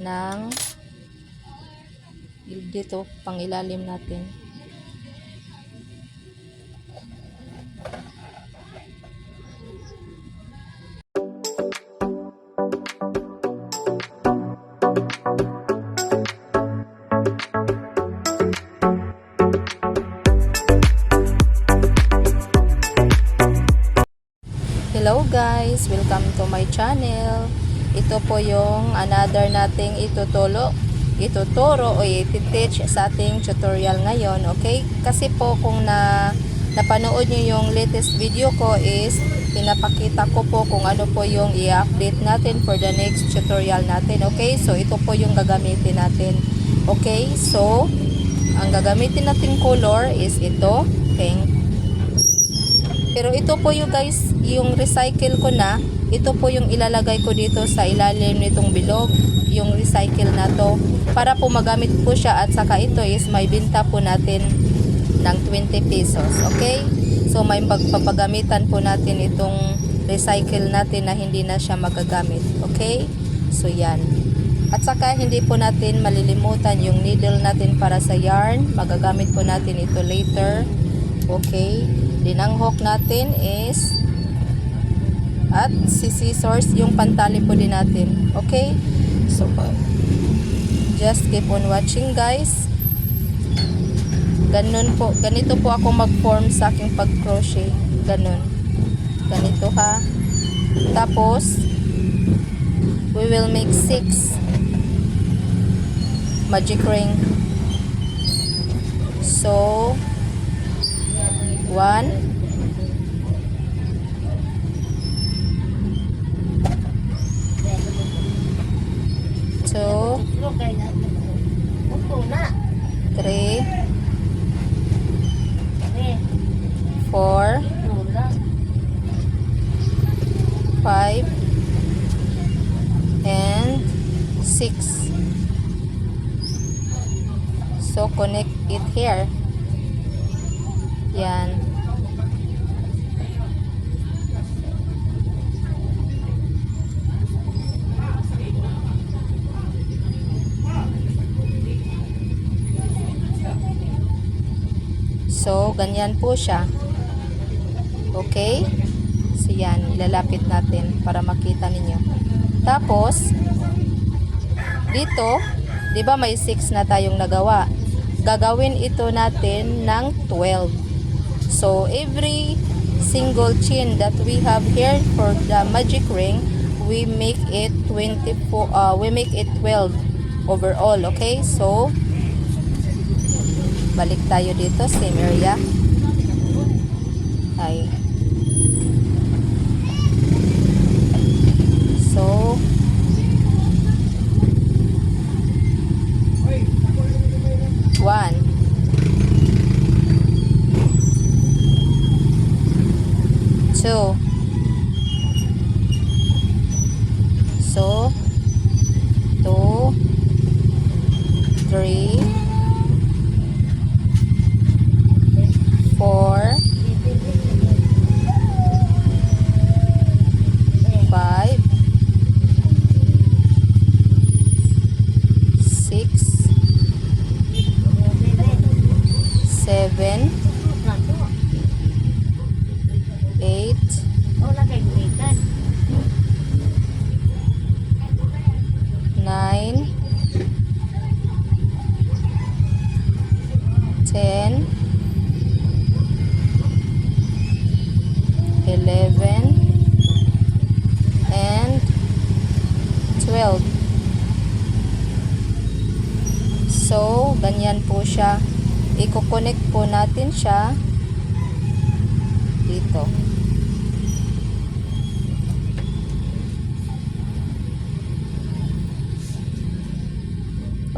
ng dito pang ilalim natin. Hello guys, welcome to my channel. Ito po yung another nating ituturo o i-teach sa ating tutorial ngayon, okay? Kasi po kung napanood nyo yung latest video ko is pinapakita ko po kung ano po yung i-update natin for the next tutorial natin, okay? So ito po yung gagamitin natin, okay? So ang gagamitin nating color is ito, pink. Pero ito po yung guys, yung recycle ko na, ito po yung ilalagay ko dito sa ilalim nitong bilog, yung recycle na to, para po magamit po siya, at saka ito is may binta po natin ng 20 pesos, okay? So may pagpapagamitan po natin itong recycle natin na hindi na siya magagamit, okay? So yan. At saka hindi po natin malilimutan yung needle natin para sa yarn, magagamit po natin ito later, okay? Din ang hook natin is at si scissors yung pantali po din natin, okay? So just keep on watching guys. Ganito po ako mag-form sa aking pag-crochet, ganito ha. Tapos we will make 6 magic ring. So 1, 2, 3, 4, 5, and 6. So connect it here. Yan. So, ganyan po siya. Okay? So, yan. Ilalapit natin para makita ninyo. Tapos, dito, di ba may 6 na tayong nagawa? Gagawin ito natin ng 12. So, every single chain that we have here for the magic ring, we make it 12 overall, okay? So, balik tayo dito, same area. Ay. So, one, 2, so 2, 3, 4, 5, 6, 7, 8, 9, 10, 11, and 12. So, ganyan po siya. I-connect po natin siya dito.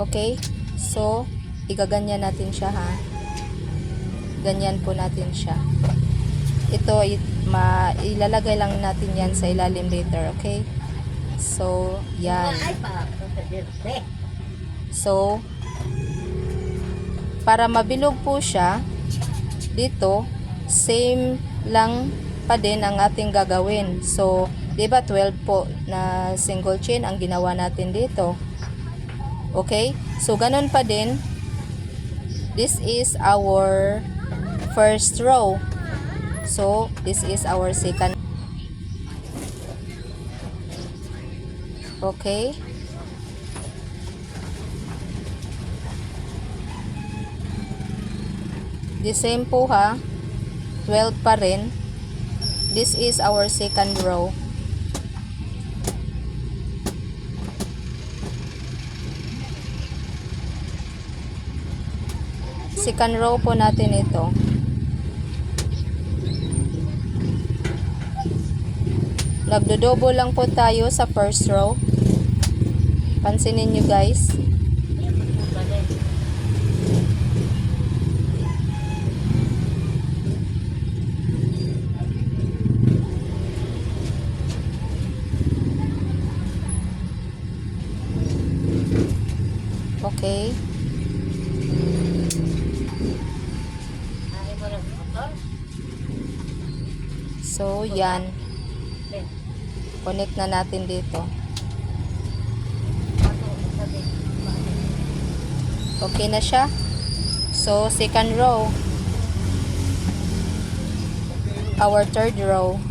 Okay? So, igaganyan natin siya ha. Ganyan po natin siya. Ito, ilalagay lang natin yan sa ilalim later, okay? So, yan. So, para mabilog po siya, dito, same lang pa din ang ating gagawin. So, 'di ba 12 po na single chain ang ginawa natin dito. Okay? So, ganun pa din. This is our first row. So, this is our second. Okay? The same po ha. 12 pa rin. This is our second row. Second row po natin ito. Nagdodobo lang po tayo sa first row. Pansinin nyo guys. Okay. So, yan. Connect na natin dito. Okay na siya. So, second row. Our third row.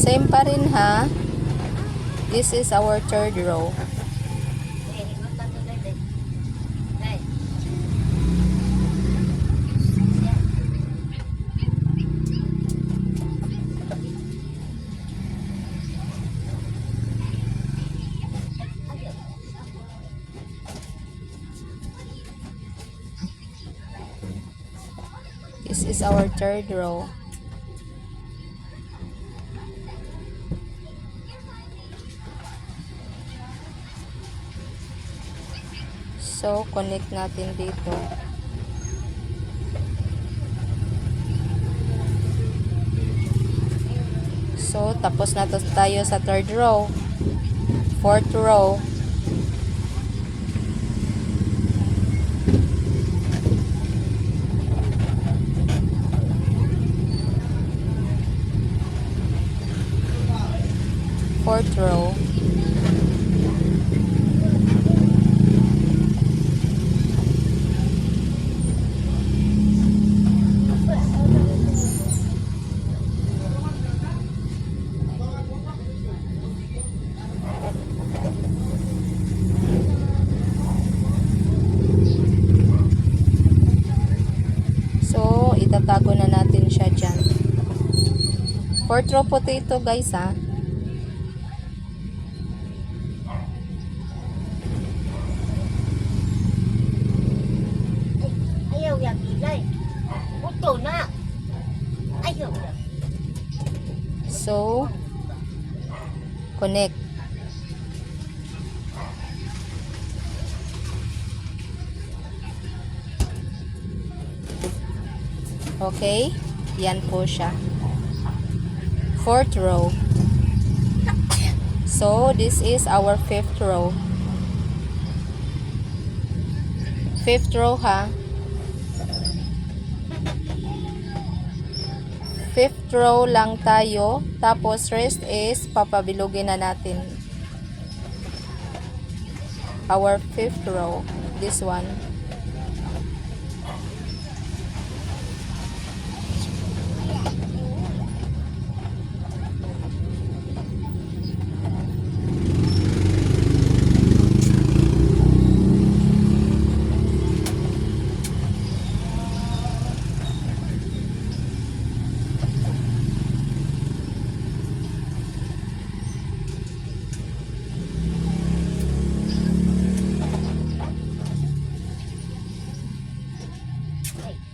Same pa rin ha. This is our third row. This is our third row. So, connect natin dito. So, tapos na tayo sa third row. Fourth row. Fourth row. So, itatago na natin siya dyan. Fourth row po ito guys ha. Ayaw yan bilay. Puto na. Ayaw yan. So, connect. Okay? Yan po siya. Fourth row. So, this is our fifth row. Fifth row ha. Fifth row lang tayo. Tapos, rest is papabilugin na natin. Our fifth row. This one.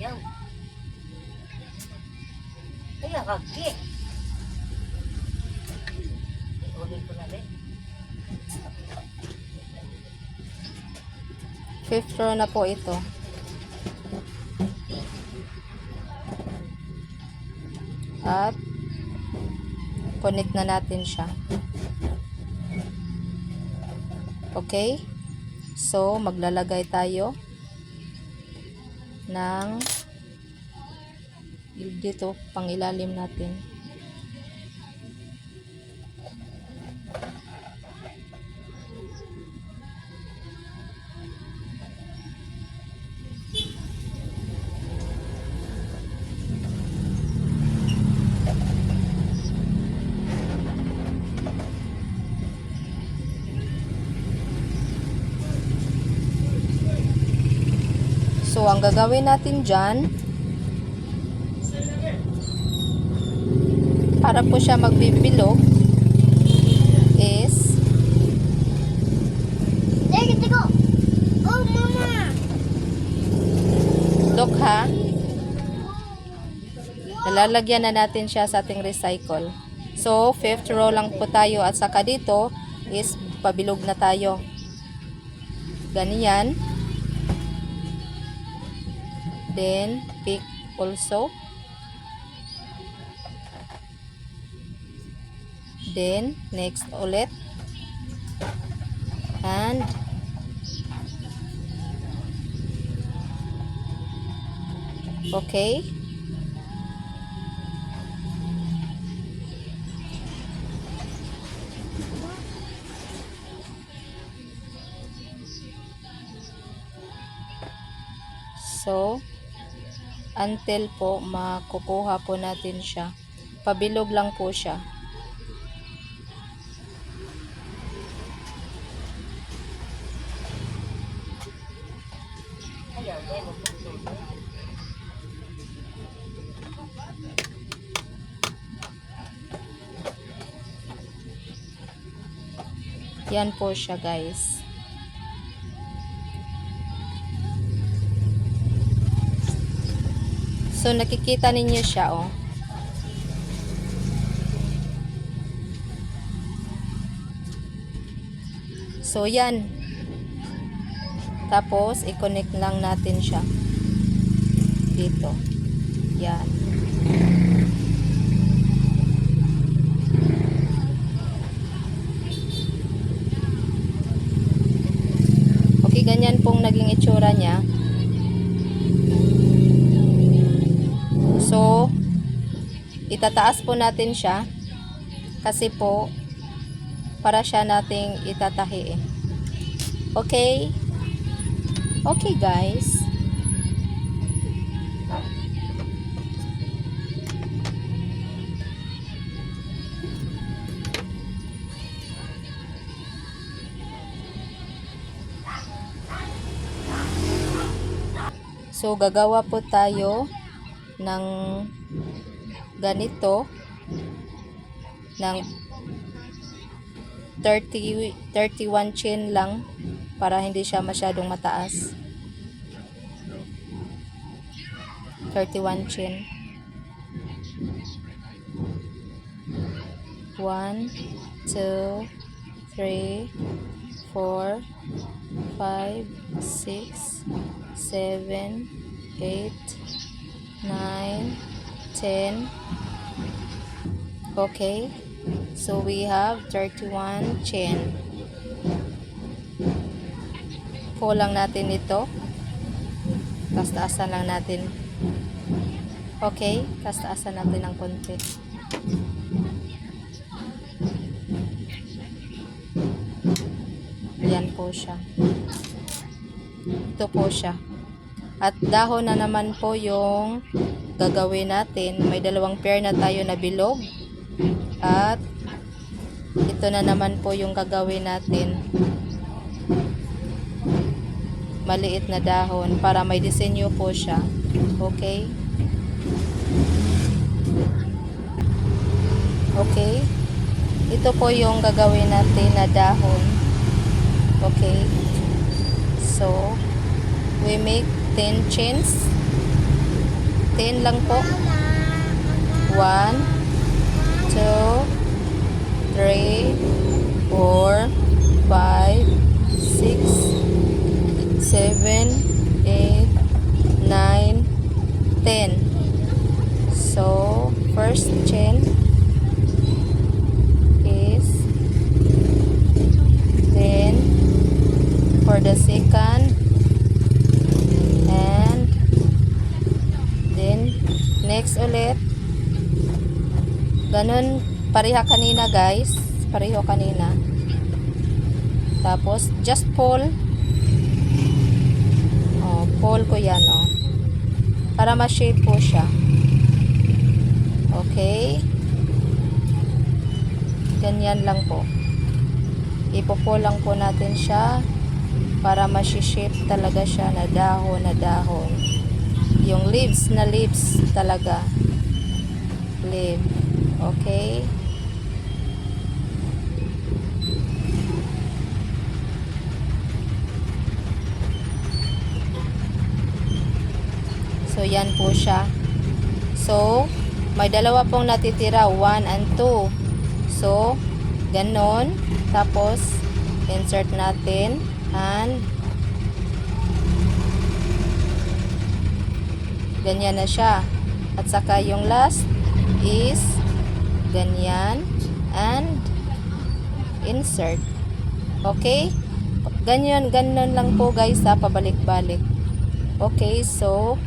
Ayaw. Ayaw kaki. Ulit ko na rin. Fifth row na po ito. At connect na natin siya. Okay? So, maglalagay tayo ng dito pang ilalim natin. So, ang gagawin natin dyan, para po siya magbibilog, is, There you go. Oh, mama. look ha, nalalagyan na natin siya sa ating recycle. So, 5th row lang po tayo at saka dito is pabilog na tayo. Ganyan. Then, pick also. Then, next ulit. And, okay. So, until po makukuha po natin siya. Pabilog lang po siya. Yan po siya, guys. So, nakikita ninyo siya, oh. So, yan. Tapos, i-connect lang natin siya. Dito. Yan. Okay, ganyan pong naging itsura niya. So, itataas po natin siya kasi po para siya nating itatahi eh. Okay? Okay, guys. So, gagawa po tayo ng ganito ng 31 chain lang para hindi siya masyadong mataas. 31 chain. 1 2 3 4 5 6 7 8 9 10. Okay, so we have 31 chain. Pull lang natin ito, kastaasan lang natin. Okay, kastaasan natin ng konti. Yan po siya. Ito po siya. At dahon na naman po yung gagawin natin. May dalawang pair na tayo na bilog. At ito na naman po yung gagawin natin. Maliit na dahon para may disenyo po siya. Okay? Okay? Ito po yung gagawin natin na dahon. Okay? So, we make 10 chains. 10 lang po. 1 2 3 4 5 6 7 8 9 10. So, first chain is 10 the second, and then next ulit. Ganun, pareha kanina guys, pareho kanina. Tapos just pull. Oh, pull ko yan, oh, para ma-shape po siya. Okay, ganyan lang po. Ipo-pull lang po natin siya para ma-shape talaga siya na dahon na dahon. Yung leaves na leaves talaga. Leaf. Okay. So, yan po siya. So, may dalawa pong natitira, 1 and 2. So, ganon. Tapos, insert natin and ganyan na siya. At saka yung last is ganyan and insert. Okay? Ganyan, ganon lang po guys, ha, pabalik-balik. Okay, so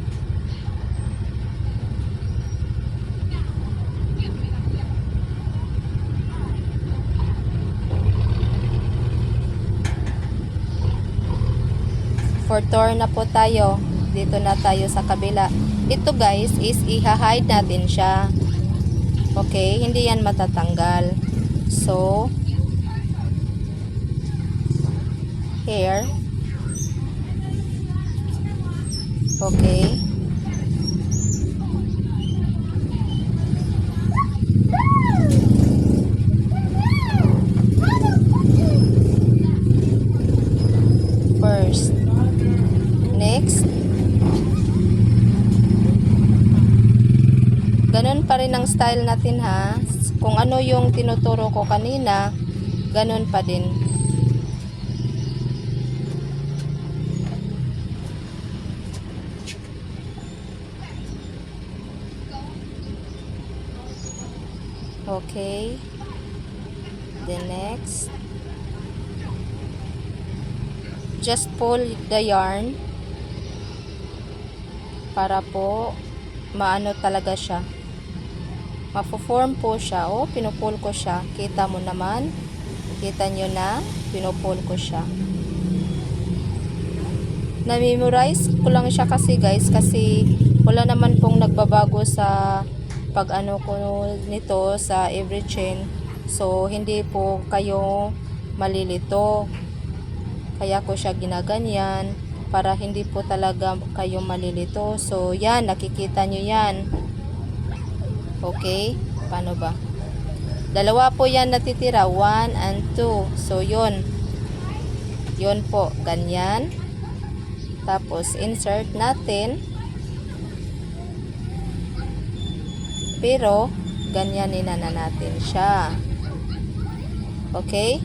for tour na po tayo. Dito na tayo sa kabila. Ito guys is i-hide natin siya. Okay, hindi yan matatanggal. So, here. Okay. First. Next. Ganun pa rin ang style natin ha. Kung ano yung tinuturo ko kanina, ganun pa din. Okay. The next. Just pull the yarn para po maano talaga siya. Mafo-form po siya. O, pinupull ko siya. Kita mo naman. Kita nyo na. Pinupull ko siya. Na-memorize ko lang siya kasi guys. Kasi wala naman pong nagbabago sa pag-ano ko nito sa every chain. So, hindi po kayo malilito. Kaya ko siya ginaganyan. Para hindi po talaga kayo malilito. So, yan. Nakikita nyo yan. Okay, paano ba? Dalawa po yan natitira, 1 and 2. So, yun. Yun po, ganyan. Tapos, insert natin. Pero, ganyanin na natin siya. Okay?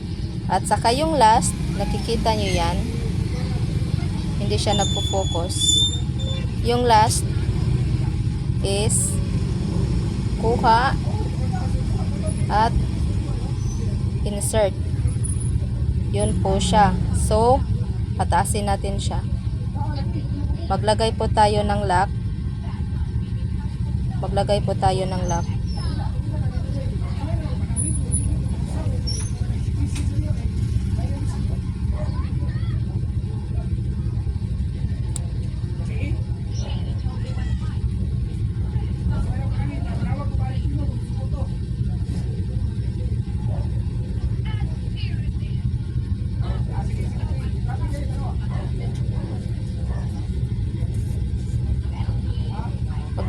At saka yung last, nakikita nyo yan. Hindi siya nagpo-focus. Yung last is kuha at insert. Yun po siya. So, pataasin natin siya. Maglagay po tayo ng lock. Maglagay po tayo ng lock.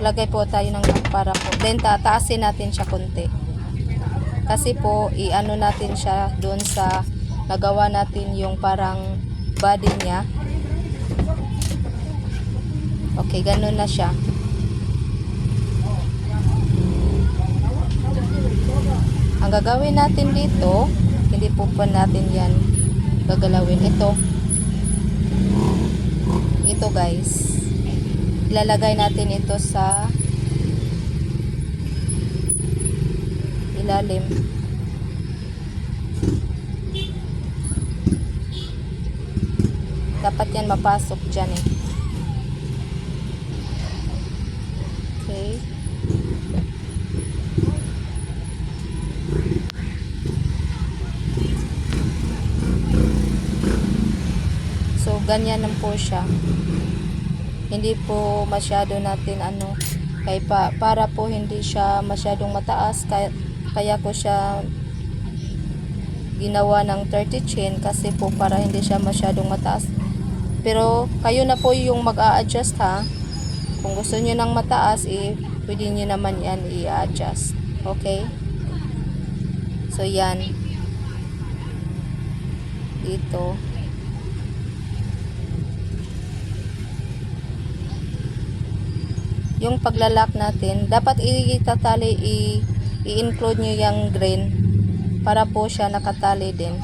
Maglagay po tayo ng lock para po. Then, tataasin natin siya konti. Kasi po, i-ano natin siya doon sa nagawa natin yung parang body niya. Okay, ganun na siya. Ang gagawin natin dito, hindi po pa natin yan gagalawin. Ito guys. Ilalagay natin ito sa ilalim. Dapat yan mapasok dyan eh. Okay. So, ganyan lang po siya. Hindi po masyado natin para po hindi siya masyadong mataas, kaya ko siya ginawa ng 30 chin kasi po para hindi siya masyadong mataas. Pero kayo na po yung mag-a-adjust ha. Kung gusto niyo ng mataas, pwede niyo naman yan i-adjust. Okay? So yan. Dito. Yung paglalak natin, dapat i-include nyo yung green para po siya nakatali din.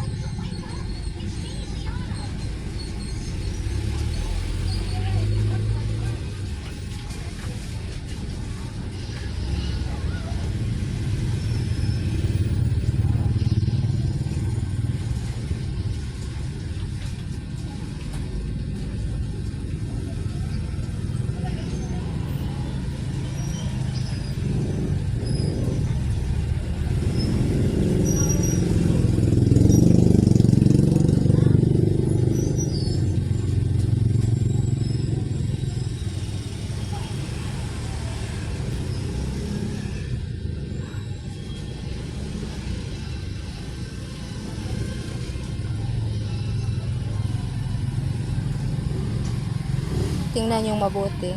Tingnan yung mabuti.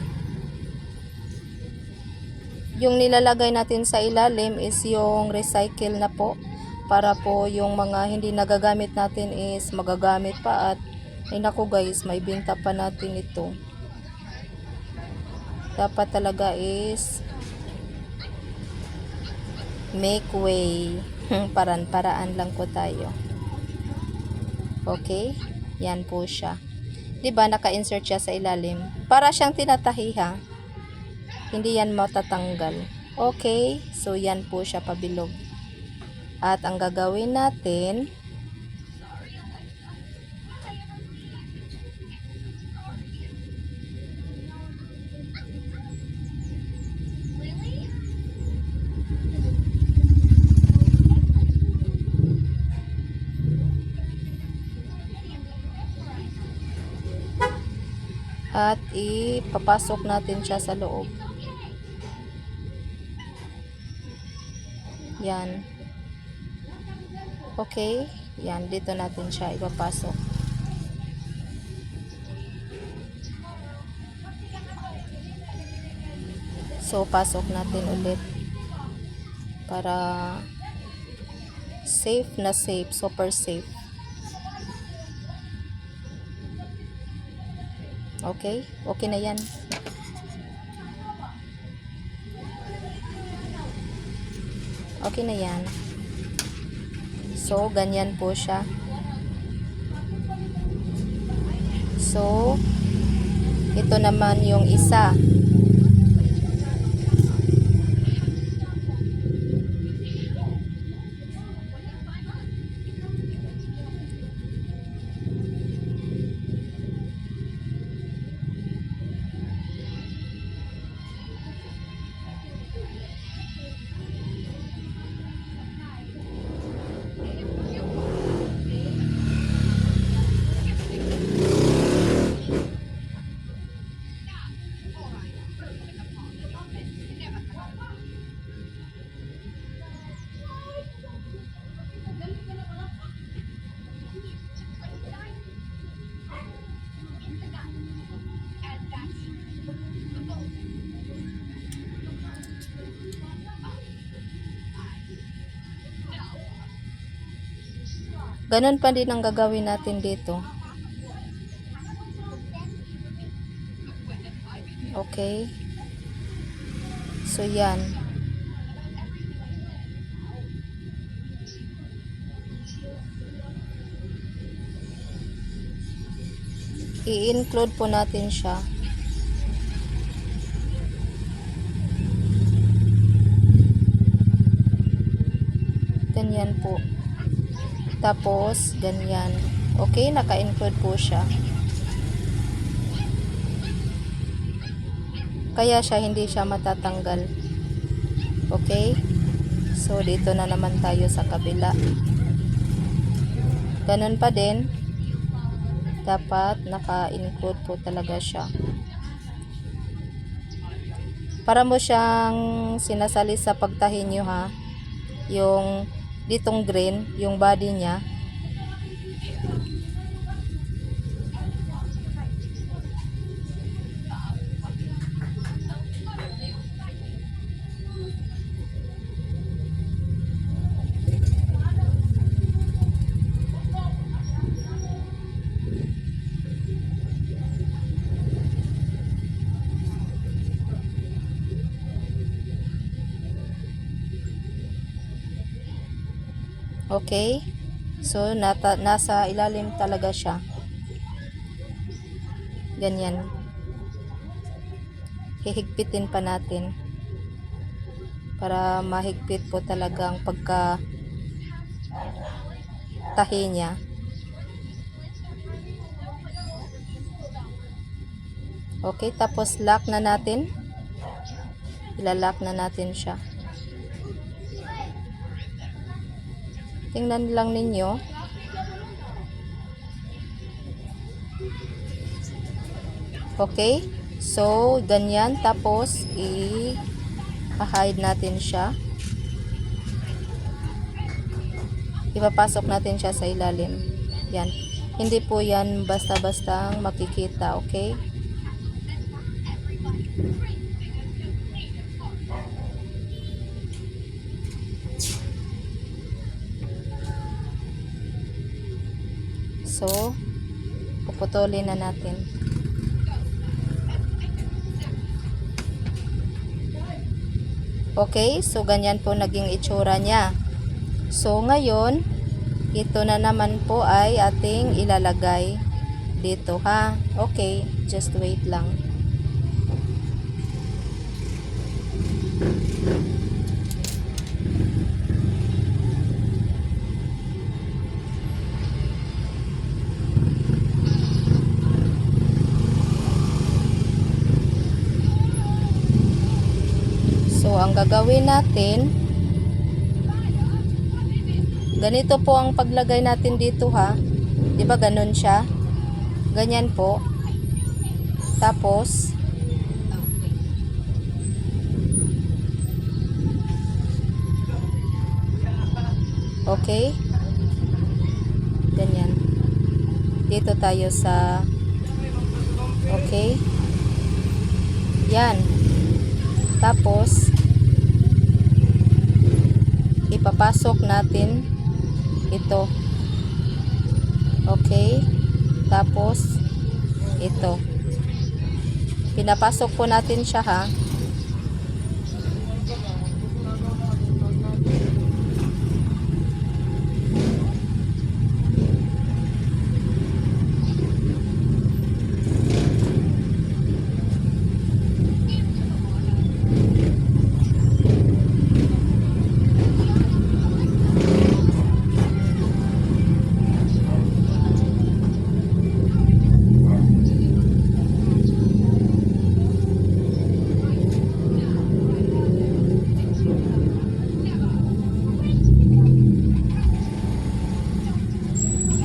Yung nilalagay natin sa ilalim is yung recycle na po. Para po yung mga hindi nagagamit natin is magagamit pa at ay naku guys, may binta pa natin ito. Dapat talaga is make way. Paraan lang po tayo. Okay? Yan po siya. 'Di ba naka-insert siya sa ilalim? Para siyang tinatahiha. Hindi yan matatanggal. Okay? So yan po siya pabilog. At ang gagawin natin, at ipapasok natin siya sa loob. Yan. Okay? Yan, dito natin siya ipapasok. So, pasok natin ulit para safe na safe, super safe. Okay? Okay na yan. Okay na yan. So, ganyan po siya. So, ito naman yung isa. Ganon pa din ang gagawin natin dito. Okay. So, yan. I-include po natin siya. Ganyan po. Tapos, ganyan. Okay, naka-include po siya. Kaya hindi siya matatanggal. Okay? So, dito na naman tayo sa kabila. Ganun pa din. Dapat naka-include po talaga siya. Para mo siyang sinasali sa pagtahi nyo ha. Yung ditong green, yung body niya. Okay? So, nasa ilalim talaga siya. Ganyan. Hihigpitin pa natin. Para mahigpit po talaga ang pagka tahi niya. Okay, tapos lock na natin. Ilalock na natin siya. Tingnan lang ninyo. Okay? So, ganyan. Tapos, i-hide natin siya. Ipapasok natin siya sa ilalim. Yan. Hindi po yan basta-bastang makikita. Okay? So, puputulin na natin. Okay, so ganyan po naging itsura niya. So, ngayon, ito na naman po ay ating ilalagay dito ha. Okay, just wait lang. So, ang gagawin natin, ganito po ang paglagay natin dito ha. 'Di ba ganun siya? Ganyan po. Tapos, okay? Ganyan. Dito tayo sa, okay? Yan. Tapos, ipapasok natin ito. Okay? Tapos, ito. Pinapasok po natin siya ha.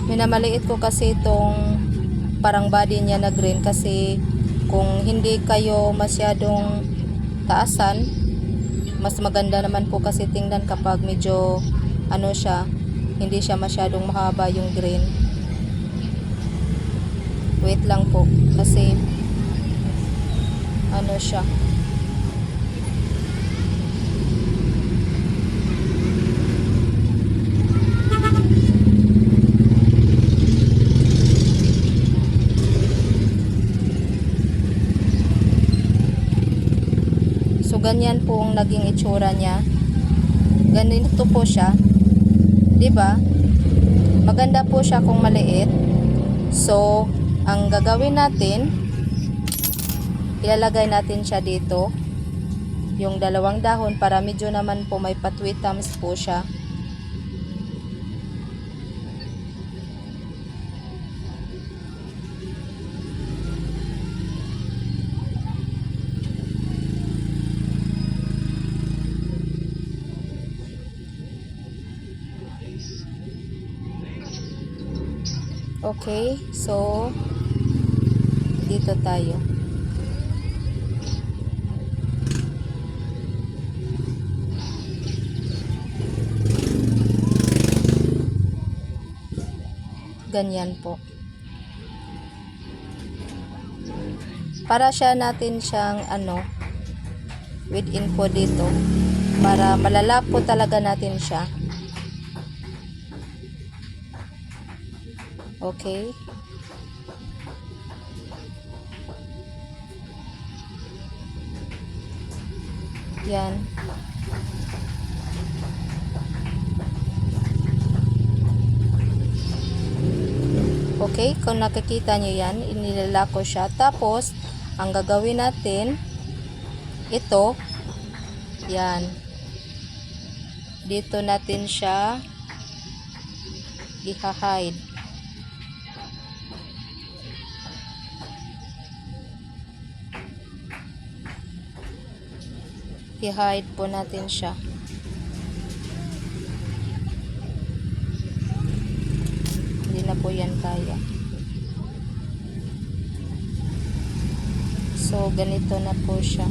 Minamaliit ko kasi itong parang body niya na green kasi kung hindi kayo masyadong taasan, mas maganda naman po kasi tingnan kapag medyo ano siya, hindi siya masyadong mahaba yung green. Wait lang po kasi ano siya. So, ganyan po ang naging itsura niya. Ganito po siya. 'Di ba? Maganda po siya kung maliit. So, ang gagawin natin, ilalagay natin siya dito. Yung dalawang dahon para medyo naman po may patwitams po siya. Okay, so dito tayo. Ganyan po. Para siya natin siyang with info dito. Para malalap po talaga natin siya. Okay. Yan. Okay, kung nakikita nyo yan, inilalako siya. Tapos, ang gagawin natin, ito, yan. Dito natin siya i-hide. I-hide po natin siya. Hindi na po yan kaya. So, ganito na po siya.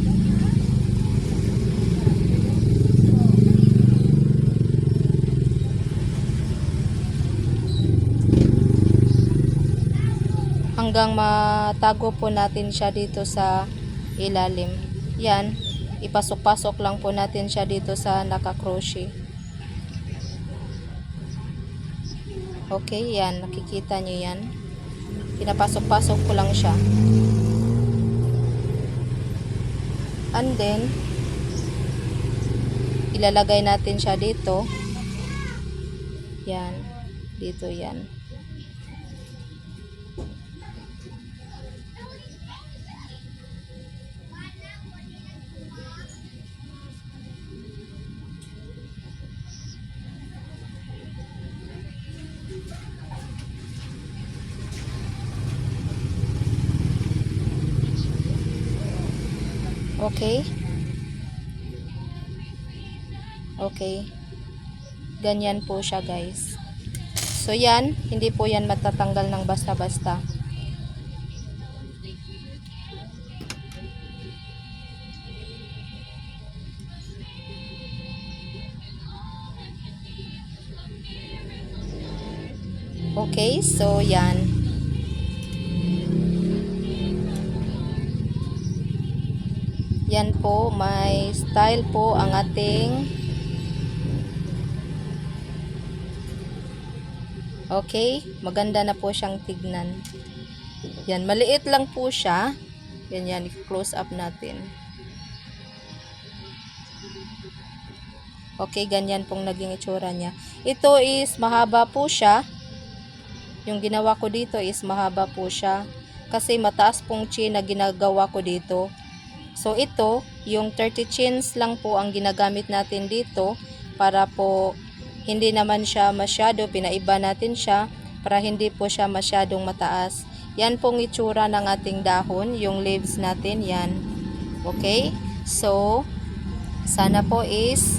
Hanggang matago po natin siya dito sa ilalim. Yan. Ipasok-pasok lang po natin siya dito sa naka-crochet. Okay, yan. Nakikita nyo yan. Pinapasok-pasok ko lang siya. And then, ilalagay natin siya dito. Yan. Dito yan. Okay. Okay. Ganyan po siya, guys. So, yan. Hindi po yan matatanggal ng basta-basta. Okay. So, yan. Yan po, may style po ang ating okay, maganda na po siyang tignan. Yan, maliit lang po siya. Yan, i-close up natin. Okay, ganyan pong naging itsura niya. Ito is mahaba po siya. Yung ginawa ko dito is mahaba po siya. Kasi mataas pong chin na ginagawa ko dito. So, ito, yung 30 chins lang po ang ginagamit natin dito para po hindi naman siya masyado, pinaiba natin siya para hindi po siya masyadong mataas. Yan pong itsura ng ating dahon, yung leaves natin, yan. Okay? So, sana po is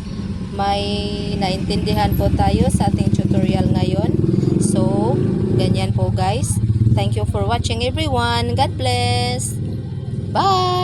may naintindihan po tayo sa ating tutorial ngayon. So, ganyan po guys. Thank you for watching everyone. God bless. Bye!